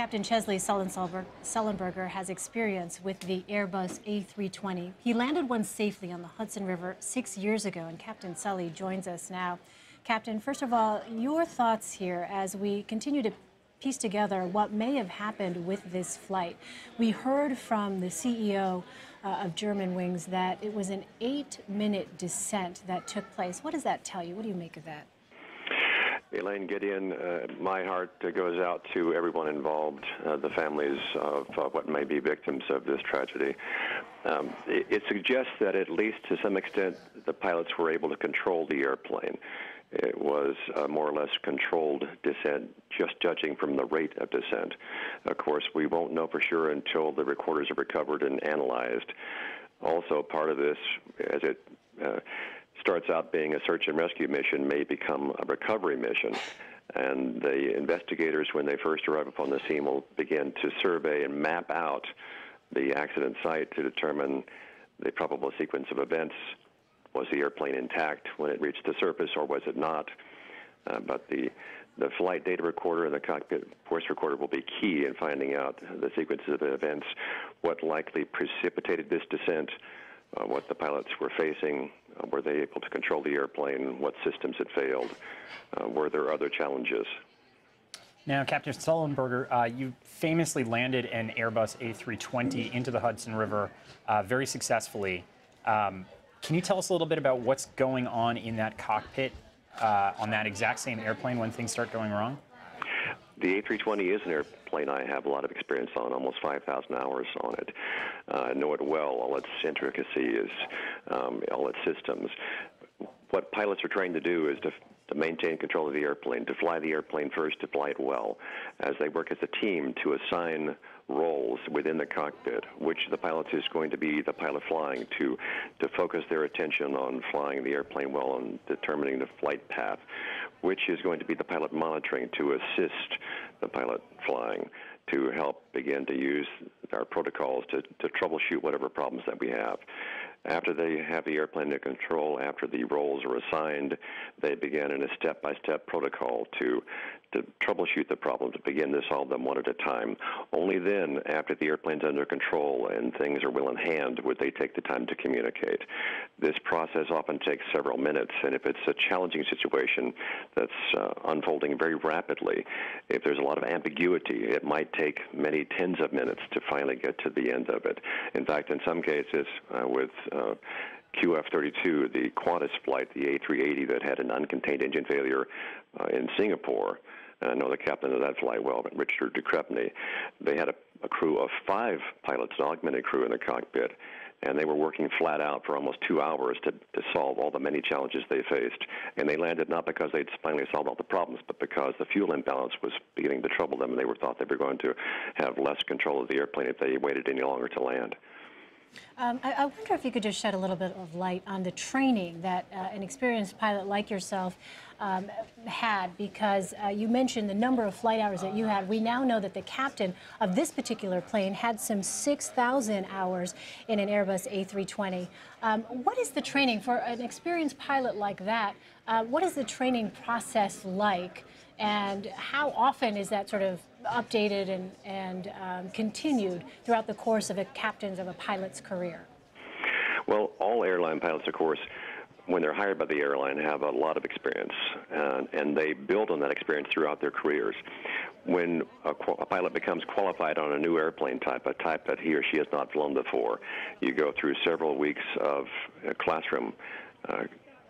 Captain Chesley Sullenberger has experience with the Airbus A320. He landed one safely on the Hudson River 6 years ago, and Captain Sully joins us now. Captain, first of all, your thoughts here as we continue to piece together what may have happened with this flight. We heard from the CEO of Germanwings that it was an 8-minute descent that took place. What does that tell you? What do you make of that? Elaine, Gideon, my heart goes out to everyone involved, the families of what may be victims of this tragedy. It suggests that at least to some extent the pilots were able to control the airplane. It was a more or less controlled descent, just judging from the rate of descent. Of course, we won't know for sure until the recorders are recovered and analyzed. Also, part of this, as it starts out being a search and rescue mission, may become a recovery mission. And the investigators, when they first arrive upon the scene, will begin to survey and map out the accident site to determine the probable sequence of events. Was the airplane intact when it reached the surface, or was it not? But the flight data recorder and the cockpit voice recorder will be key in finding out the sequences of events, what likely precipitated this descent, what the pilots were facing, were they able to control the airplane, what systems had failed, were there other challenges? Now, Captain Sullenberger, you famously landed an Airbus A320 into the Hudson River very successfully. Can you tell us a little bit about what's going on in that cockpit on that exact same airplane when things start going wrong? The A320 is an airplane I have a lot of experience on, almost 5,000 hours on it. I know it well, all its intricacies, all its systems. What pilots are trained to do is to maintain control of the airplane, to fly the airplane first, to fly it well, as they work as a team to assign roles within the cockpit, which the pilot is going to be the pilot flying, to focus their attention on flying the airplane well and determining the flight path, which is going to be the pilot monitoring to assist the pilot flying, to help begin to use our protocols to troubleshoot whatever problems that we have. After they have the airplane in control, after the roles are assigned, they begin in a step-by-step protocol to troubleshoot the problem, to begin to solve them one at a time. Only then, after the airplane's under control and things are well in hand, would they take the time to communicate. This process often takes several minutes, and if it's a challenging situation that's unfolding very rapidly, if there's a lot of ambiguity, it might take many tens of minutes to finally get to the end of it. In fact, in some cases, with QF-32, the Qantas flight, the A380 that had an uncontained engine failure in Singapore, and I know the captain of that flight well, Richard DeCrepney, they had a crew of 5 pilots, an augmented crew in the cockpit, and they were working flat out for almost 2 hours to solve all the many challenges they faced. And they landed not because they'd finally solved all the problems, but because the fuel imbalance was beginning to trouble them, and they thought they were going to have less control of the airplane if they waited any longer to land. I wonder if you could just shed a little bit of light on the training that an experienced pilot like yourself had, because you mentioned the number of flight hours that you had. We now know that the captain of this particular plane had some 6,000 hours in an Airbus A320. What is the training for an experienced pilot like that? What is the training process like? And how often is that sort of updated and continued throughout the course of a pilot's career? Well, all airline pilots, of course, when they're hired by the airline, have a lot of experience, and they build on that experience throughout their careers. When a pilot becomes qualified on a new airplane type, a type that he or she has not flown before, you go through several weeks of classroom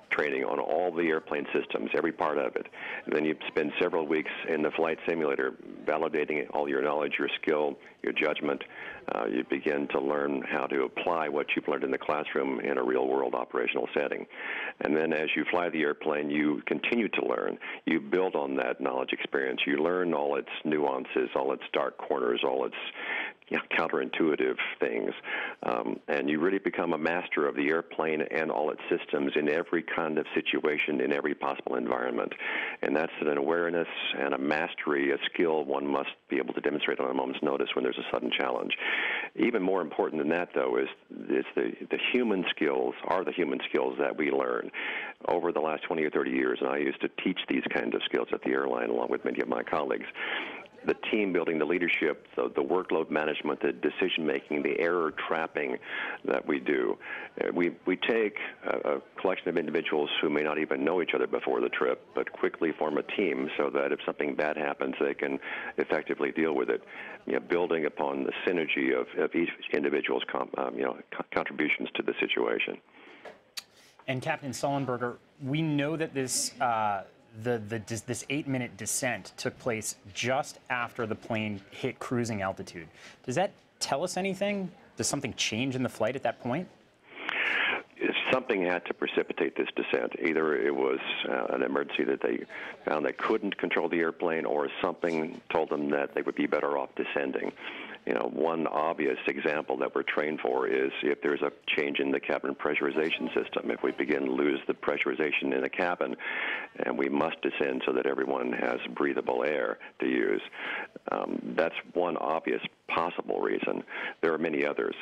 training on all the airplane systems, every part of it. And then you spend several weeks in the flight simulator validating all your knowledge, your skill, your judgment. You begin to learn how to apply what you've learned in the classroom in a real-world operational setting. And then as you fly the airplane, you continue to learn. You build on that knowledge experience. You learn all its nuances, all its dark corners, all its counterintuitive things. And you really become a master of the airplane and all its systems in every kind of situation, in every possible environment. And that's an awareness and a mastery, a skill one must be able to demonstrate on a moment's notice when there's a sudden challenge. Even more important than that, though, is the human skills, are the human skills that we learn over the last 20 or 30 years. And I used to teach these kinds of skills at the airline along with many of my colleagues. the team building, the leadership, the workload management, the decision making, the error trapping that we do. We take a collection of individuals who may not even know each other before the trip, but quickly form a team so that if something bad happens, they can effectively deal with it. Building upon the synergy of each individual's contributions to the situation. And Captain Sullenberger, we know that this this 8-minute descent took place just after the plane hit cruising altitude. Does that tell us anything? Does something change in the flight at that point? Something had to precipitate this descent. Either it was an emergency that they found they couldn't control the airplane, or something told them that they would be better off descending. One obvious example that we're trained for is if there's a change in the cabin pressurization system. If we begin to lose the pressurization in the cabin, and we must descend so that everyone has breathable air to use. That's one obvious possible reason. There are many others.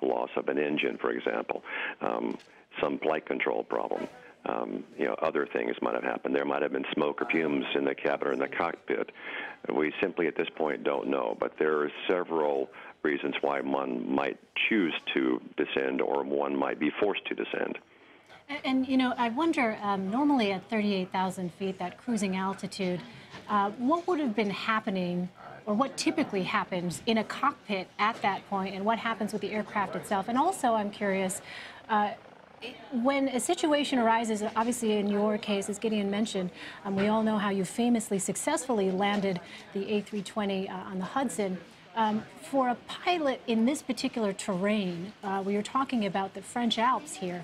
Loss of an engine, for example, some flight control problem. Other things might have happened. There might have been smoke or fumes in the cabin or in the cockpit. We simply at this point don't know, but there are several reasons why one might choose to descend or one might be forced to descend. And I wonder, normally at 38,000 feet, that cruising altitude, what would have been happening, or what typically happens in a cockpit at that point, and what happens with the aircraft itself? And also, I'm curious, when a situation arises, obviously in your case, as Gideon mentioned, we all know how you famously successfully landed the A320 on the Hudson. For a pilot in this particular terrain, we are talking about the French Alps here,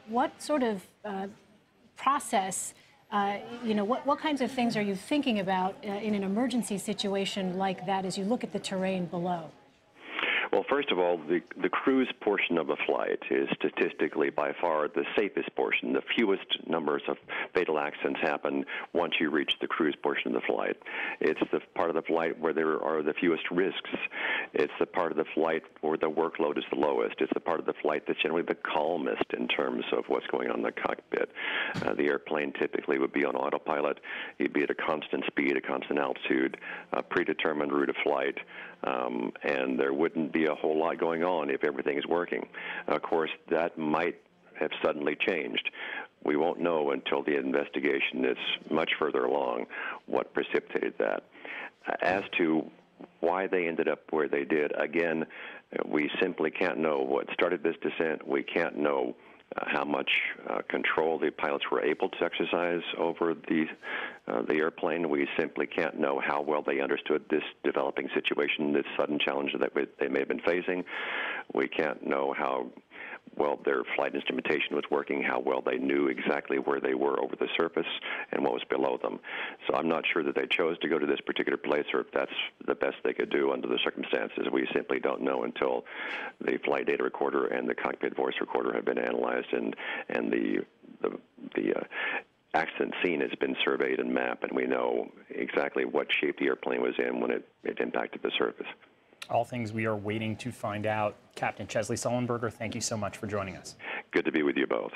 what sort of process, what kinds of things are you thinking about in an emergency situation like that as you look at the terrain below? Well, first of all, the cruise portion of the flight is statistically by far the safest portion. The fewest numbers of fatal accidents happen once you reach the cruise portion of the flight. It's the part of the flight where there are the fewest risks. It's the part of the flight where the workload is the lowest. It's the part of the flight that's generally the calmest in terms of what's going on in the cockpit. The airplane typically would be on autopilot. You'd be at a constant speed, a constant altitude, a predetermined route of flight, and there wouldn't be a whole lot going on if everything is working. Of course, that might have suddenly changed. We won't know until the investigation is much further along what precipitated that. As to why they ended up where they did, again, we simply can't know what started this descent. We can't know how much control the pilots were able to exercise over the airplane. We simply can't know how well they understood this developing situation, this sudden challenge that they may have been facing. We can't know how well their flight instrumentation was working, how well they knew exactly where they were over the surface and what was below them. So I'm not sure that they chose to go to this particular place or if that's the best they could do under the circumstances. We simply don't know until the flight data recorder and the cockpit voice recorder have been analyzed and the accident scene has been surveyed and mapped, and we know exactly what shape the airplane was in when it impacted the surface. All things we are waiting to find out. Captain Chesley Sullenberger, thank you so much for joining us. Good to be with you both.